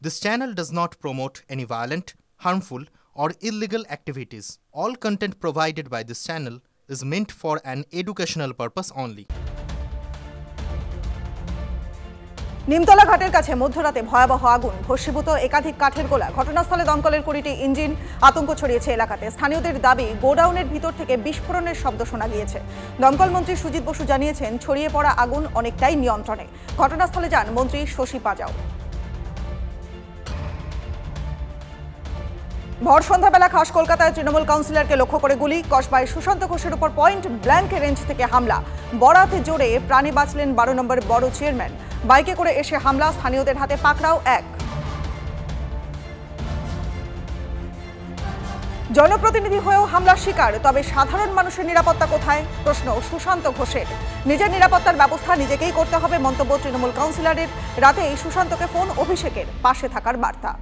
This channel does not promote any violent, harmful, or illegal activities. All content provided by this channel is meant for an educational purpose only. Nimtala ঘাটের কাছে মধ্যরাতে ভয়াবহ আগুন, ভস্মীভূত একাধিক কাঠের গোলা। ঘটনাস্থলে দমকলের 20টি ইঞ্জিন। আতঙ্ক ছড়িয়েছে এলাকাতে। স্থানীয়দের দাবি, গোডাউনের ভিতর থেকে বিস্ফোরণের শব্দ শোনা গিয়েছে। দমকল মন্ত্রী সুজিত বসু জানিয়েছেন, ছড়িয়ে পড়া আগুন অনেকটাই নিয়ন্ত্রণে। ঘটনাস্থলে যান মন্ত্রী শশী পাজাও। ভর সন্ধ্যাবেলা খাস কলকাতায় তৃণমূল কাউন্সিলরকে লক্ষ্য করে গুলি। কসবায় সুশান্ত ঘোষের উপর পয়েন্ট ব্ল্যাঙ্ক রেঞ্জ থেকে হামলা। বরাতে জোরে প্রাণে বাঁচলেন 12 নম্বর বড় চেয়ারম্যান। বাইকে করে এসে হামলা, স্থানীয়দের হাতে পাকড়াও এক। জনপ্রতিনিধি হয়েও হামলার শিকার, তবে সাধারণ মানুষের নিরাপত্তা কোথায়? প্রশ্ন সুশান্ত ঘোষের। নিজের নিরাপত্তার ব্যবস্থা নিজেকেই করতে হবে মন্তব্য তৃণমূল কাউন্সিলরের। রাতেই সুশান্তকে ফোন অভিষেকের, পাশে থাকার বার্তা।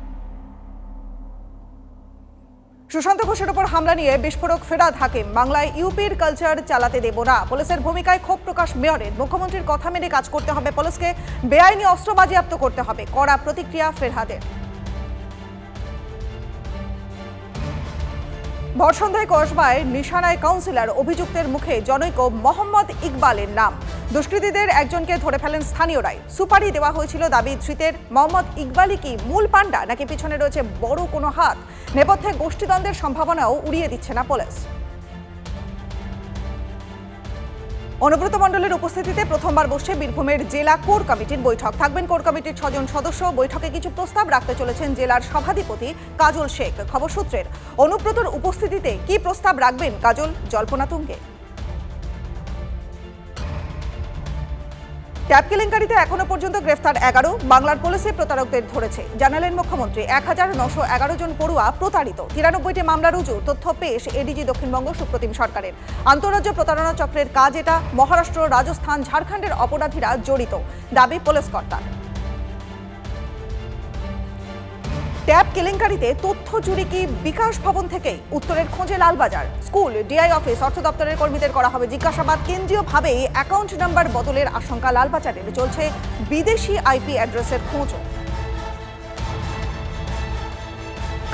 সুশান্ত ঘোষের উপর হামলা নিয়ে বিস্ফোরক ফেরাদ হাকিম। বাংলায় ইউপির কালচার চালাতে দেব না, পুলিশের ভূমিকায় ক্ষোভ প্রকাশ মেয়রের। মুখ্যমন্ত্রীর কথা মেনে কাজ করতে হবে পুলিশকে, বেআইনি অস্ত্র বাজেয়াপ্ত করতে হবে, কড়া প্রতিক্রিয়া ফেরহাদের। ভরসন্ধ্যায় কসবায় নিশানায় কাউন্সিলর, অভিযুক্তের মুখে জনৈক মোহাম্মদ ইকবালের নাম। দুষ্কৃতীদের একজনকে ধরে ফেলেন স্থানীয়রাই। সুপারি দেওয়া হয়েছিল দাবি ধৃতের। মোহাম্মদ ইকবালই কি মূল পান্ডা, নাকি পিছনে রয়েছে বড় কোনো হাত? নেপথ্যে গোষ্ঠীদ্বন্দ্বের সম্ভাবনাও উড়িয়ে দিচ্ছে না পুলিশ। অনুব্রত মণ্ডলের উপস্থিতিতে প্রথমবার বসছে বীরভূমের জেলা কোর কমিটির বৈঠক। থাকবেন কোর কমিটির 6 জন সদস্য। বৈঠকে কিছু প্রস্তাব রাখতে চলেছেন জেলার সভাধিপতি কাজল শেখ। খবর সূত্রের, অনুব্রতর উপস্থিতিতে কি প্রস্তাব রাখবেন কাজল, জল্পনা তুঙ্গে। ট্যাব কেলেঙ্কারিতে এখনো পর্যন্ত গ্রেফতার 11। বাংলার পুলিশে প্রতারকদের ধরেছে, জানালেন মুখ্যমন্ত্রী। 1911 জন পড়ুয়া প্রতারিত। 93টি মামলা রুজু। তথ্য পেশ এডিজি দক্ষিণবঙ্গ সুপ্রতিম সরকারের। আন্তঃরাজ্য প্রতারণা চক্রের কাজ এটা। মহারাষ্ট্র, রাজস্থান, ঝাড়খণ্ডের অপরাধীরা জড়িত, দাবি পুলিশ কর্তার। ট্যাব কেলেঙ্কারিতে তথ্য চুরি কি বিকাশ ভবন থেকেই? উত্তরের খোঁজে লালবাজার। স্কুল, ডিআই অফিস, অর্থ দপ্তরের কর্মীদের করা হবে জিজ্ঞাসাবাদ। কেন্দ্রীয়ভাবেই অ্যাকাউন্ট নাম্বার বদলের আশঙ্কা লালবাজারে। চলছে বিদেশি আইপি অ্যাড্রেসের খোঁজও।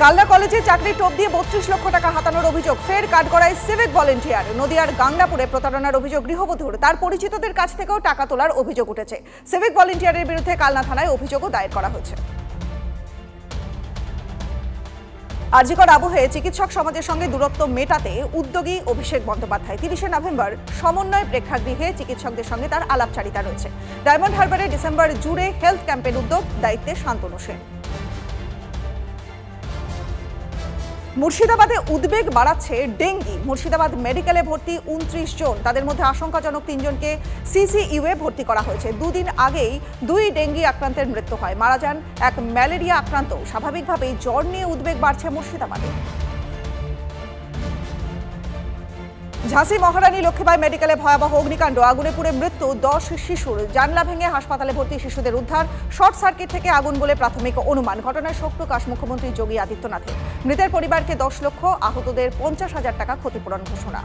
কালনা কলেজে চাকরি টোপ দিয়ে 32 লক্ষ টাকা হাতানোর অভিযোগ। ফের কাঠগড়ায় সিভিক ভলেন্টিয়ার। নদিয়ার গাংনাপুরে প্রতারণার অভিযোগ গৃহবধূর। তার পরিচিতদের কাছ থেকেও টাকা তোলার অভিযোগ উঠেছে। সিভিক ভলেন্টিয়ারের বিরুদ্ধে কালনা থানায় অভিযোগও দায়ের করা হয়েছে। আরজিকর আবহে চিকিৎসক সমাজের সঙ্গে দূরত্ব মেটাতে উদ্যোগী অভিষেক বন্দ্যোপাধ্যায়। 30 নভেম্বর সমন্বয় প্রেক্ষাগৃহে চিকিৎসকদের সঙ্গে তার আলাপচারিতা রয়েছে। ডায়মন্ড হারবারে ডিসেম্বর জুড়ে হেলথ ক্যাম্পের উদ্যোগ, দায়িত্বে শান্তনু সেন। মুর্শিদাবাদে উদ্বেগ বাড়াচ্ছে ডেঙ্গি। মুর্শিদাবাদ মেডিকেলে ভর্তি 29 জন। তাদের মধ্যে আশঙ্কাজনক 3 জনকে সিসিইউয়ে ভর্তি করা হয়েছে। 2 দিন আগেই 2 ডেঙ্গি আক্রান্তের মৃত্যু হয়। মারা যান এক ম্যালেরিয়া আক্রান্ত। স্বাভাবিকভাবেই জ্বর নিয়ে উদ্বেগ বাড়ছে মুর্শিদাবাদে। ঝাঁসি মহারানী লক্ষ্মীবাই মেডিকেলে ভয়াবহ অগ্নিকাণ্ড। আগুনে পুড়ে মৃত্যু 10 শিশুর। জানলা ভেঙে হাসপাতালে ভর্তি শিশুদের উদ্ধার। শর্ট সার্কিট থেকে আগুন বলে প্রাথমিক অনুমান। ঘটনায় শোক প্রকাশ মুখ্যমন্ত্রী যোগী আদিত্যনাথের। মৃতের পরিবারকে 10 লক্ষ, আহতদের 50,000 টাকা ক্ষতিপূরণ ঘোষণা।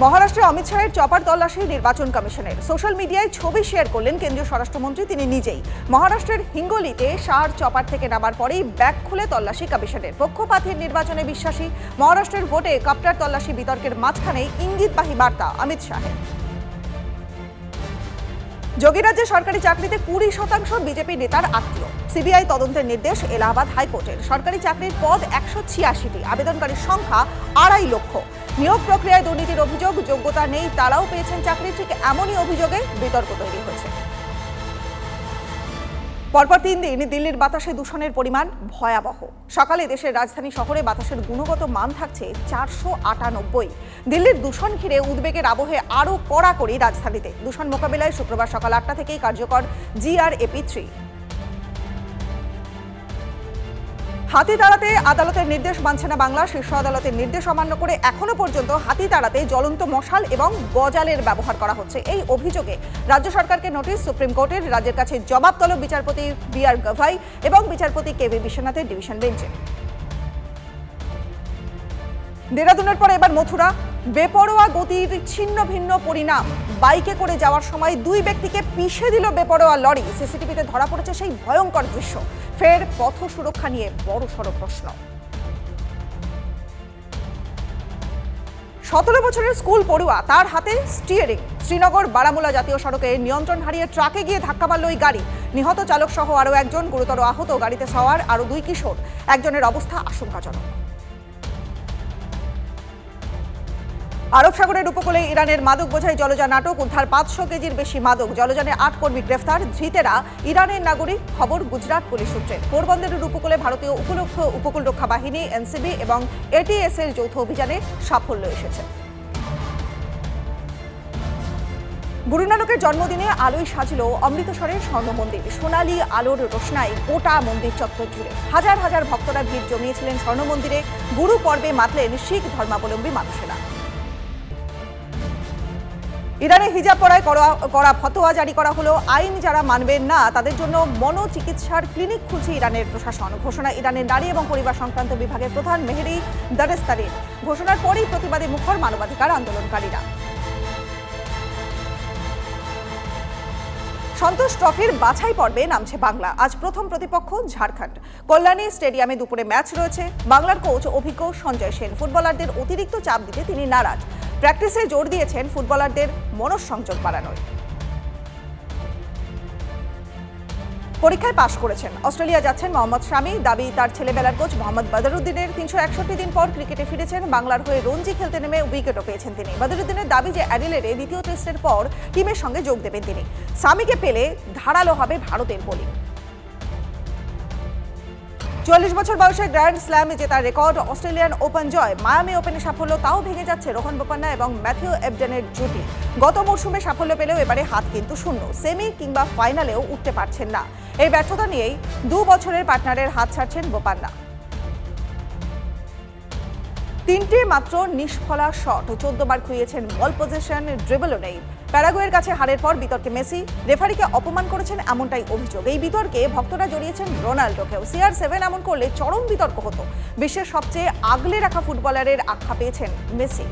মহারাষ্ট্রে অমিত শাহের চপার তল্লাশি নির্বাচন কমিশনের। সোশ্যাল মিডিয়ায় ছবি শেয়ার করলেন কেন্দ্রীয় স্বরাষ্ট্রমন্ত্রী তিনি নিজেই। মহারাষ্ট্রের হিঙ্গোলিতে শাহর চপার থেকে নামার পরেই ব্যাগ খুলে তল্লাশি কমিশনের। পক্ষপাতের নির্বাচনে বিশ্বাসী। মহারাষ্ট্রের ভোটে কপ্টার তল্লাশি বিতর্কের মাঝখানেই ইঙ্গিতবাহী বার্তা অমিত শাহের। যোগী রাজ্যে সরকারি চাকরিতে 20% বিজেপি নেতার আত্মীয়। সিবিআই তদন্তের নির্দেশ এলাহাবাদ হাইকোর্টের। সরকারি চাকরির পদ 186টি, আবেদনকারীর সংখ্যা 2.5 লক্ষ। নিয়োগ প্রক্রিয়ায় দুর্নীতির অভিযোগ, যোগ্যতা নেই তারাও পেয়েছেন চাকরি। ঠিক এমনই অভিযোগে বিতর্ক তৈরি হয়েছে। পরপর 3 দিন দিল্লির বাতাসে দূষণের পরিমাণ ভয়াবহ। সকালে দেশের রাজধানী শহরে বাতাসের গুণগত মান থাকছে 498। দিল্লির দূষণ ঘিরে উদ্বেগের আবহে আরও কড়াকড়ি রাজধানীতে। দূষণ মোকাবিলায় শুক্রবার সকাল 8টা থেকেই কার্যকর GRAP3। হাতি তাড়াতে আদালতের নির্দেশ মানছে না বাংলা। শীর্ষ আদালতের নির্দেশ অমান্য করে এখনো পর্যন্ত হাতি তাড়াতে জ্বলন্ত মশাল এবং গজালের ব্যবহার করা হচ্ছে। এই অভিযোগে রাজ্য সরকারকে নোটিশ সুপ্রিম কোর্টের। রাজ্যের কাছে জবাব তলব বিচারপতি BR গাভাই এবং বিচারপতি KV বিশ্বনাথের ডিভিশন বেঞ্চে। দেরাদুনের পরে এবার মথুরা। বেপরোয়া গতির ছিন্ন ভিন্ন পরিণাম। বাইকে করে যাওয়ার সময় দুই ব্যক্তিকে পিষে দিল বেপরোয়া লরি। সিসিটিভিতে ধরা পড়েছে সেই ভয়ঙ্কর দৃশ্য। ফের পথ সুরক্ষা নিয়ে বড়সড় প্রশ্ন। 17 বছরের স্কুল পড়ুয়া, তার হাতে স্টিয়ারিং। শ্রীনগর বারামুলা জাতীয় সড়কে নিয়ন্ত্রণ হারিয়ে ট্রাকে গিয়ে ধাক্কা মারল ওই গাড়ি। নিহত চালক সহ আরও একজন, গুরুতর আহত গাড়িতে সওয়ার আরও 2 কিশোর। একজনের অবস্থা আশঙ্কাজনক। আরব সাগরের উপকূলে ইরানের মাদক বোঝাই জলযান আটক, উদ্ধার 500 কেজির বেশি মাদক। জলযানে 8 কর্মী গ্রেফতার, ধৃতেরা ইরানের নাগরিক। খবর গুজরাট পুলিশ সূত্রে। পোরবন্দরের উপকূলে ভারতীয় উপকূল রক্ষা বাহিনী, এনসিবি এবং এটিএস এর যৌথ অভিযানে সাফল্য এসেছে। গুরু নানকের জন্মদিনে আলোয় সাজল অমৃতসরের স্বর্ণ মন্দির। সোনালী আলোর রোশনাই গোটা মন্দির চত্বর জুড়ে। হাজার হাজার ভক্তরা ভিড় জমিয়েছিলেন স্বর্ণ মন্দিরে। গুরু পর্বে মাতলেন শিখ ধর্মাবলম্বী মানুষেরা। ইরানে হিজাব পরায় করা ফতোয়া জারি করা হলো। আইন যারা মানবেন না তাদের জন্য মনোচিকিৎসার ক্লিনিক খুলছে ইরানের প্রশাসন। ঘোষণা ইরানের নারী এবং পরিবার সংক্রান্ত বিভাগের প্রধান মেহেরি দারেস্তারির। ঘোষণার পরেই প্রতিবাদে মুখর মানবাধিকার আন্দোলনকারীরা। সন্তোষ ট্রফির বাছাই পর্বে নামছে বাংলা। আজ প্রথম প্রতিপক্ষ ঝাড়খণ্ড। কল্যাণী স্টেডিয়ামে দুপুরে ম্যাচ রয়েছে। বাংলার কোচ অভিজ্ঞ সঞ্জয় সেন। ফুটবলারদের অতিরিক্ত চাপ দিতে তিনি নারাজ। প্র্যাকটিসে জোর দিয়েছেন ফুটবলারদের মনঃসংযোগ বাড়ানোয়। পরীক্ষায় পাশ করেছেন। অস্ট্রেলিয়া যাচ্ছেন মোহাম্মদ শামি। দাবি তার ছেলেবেলার কোচ মোহাম্মদ বদরুদ্দিনের। 361 দিন পর ক্রিকেটে ফিরেছেন। বাংলার হয়ে রঞ্জি খেলতে নেমে উইকেটও পেয়েছেন তিনি। বদরুদ্দিনের দাবি যে অ্যাডিলেডে দ্বিতীয় টেস্টের পর টিমের সঙ্গে যোগ দেবেন তিনি। শামিকে পেলে ধারালো হবে ভারতের বোলিং। 44 বছর বয়সে গ্র্যান্ড স্ল্যাম জেতার রেকর্ড। অস্ট্রেলিয়ান ওপেন জয়। মায়ামি ওপেনে সাফল্য তাও ভেঙে যাচ্ছে রোহন বোপান্না এবং ম্যাথিউ এবডেনের জুটি। গত মরশুমে সাফল্য পেলেও এবারে হাত কিন্তু শূন্য। সেমি কিংবা ফাইনালেও উঠতে পারছেন না। এই ব্যর্থতা নিয়েই 2 বছরের পার্টনারের হাত ছাড়ছেন বোপান্না। 3টে মাত্র নিষ্ফলা শট। 14 বার খুইয়েছেন বল পজিশন, ড্রিবলও নেই। প্যারাগুয়ের কাছে হারের পর বিতর্কে মেসি। রেফারিকে অপমান করেছেন এমনটাই অভিযোগ। এই বিতর্কে ভক্তরা জড়িয়েছেন রোনাল্ডোকেও। CR7 এমন করলে চরম বিতর্ক হতো। বিশ্বের সবচেয়ে আগলে রাখা ফুটবলারের আখ্যা পেয়েছেন মেসি।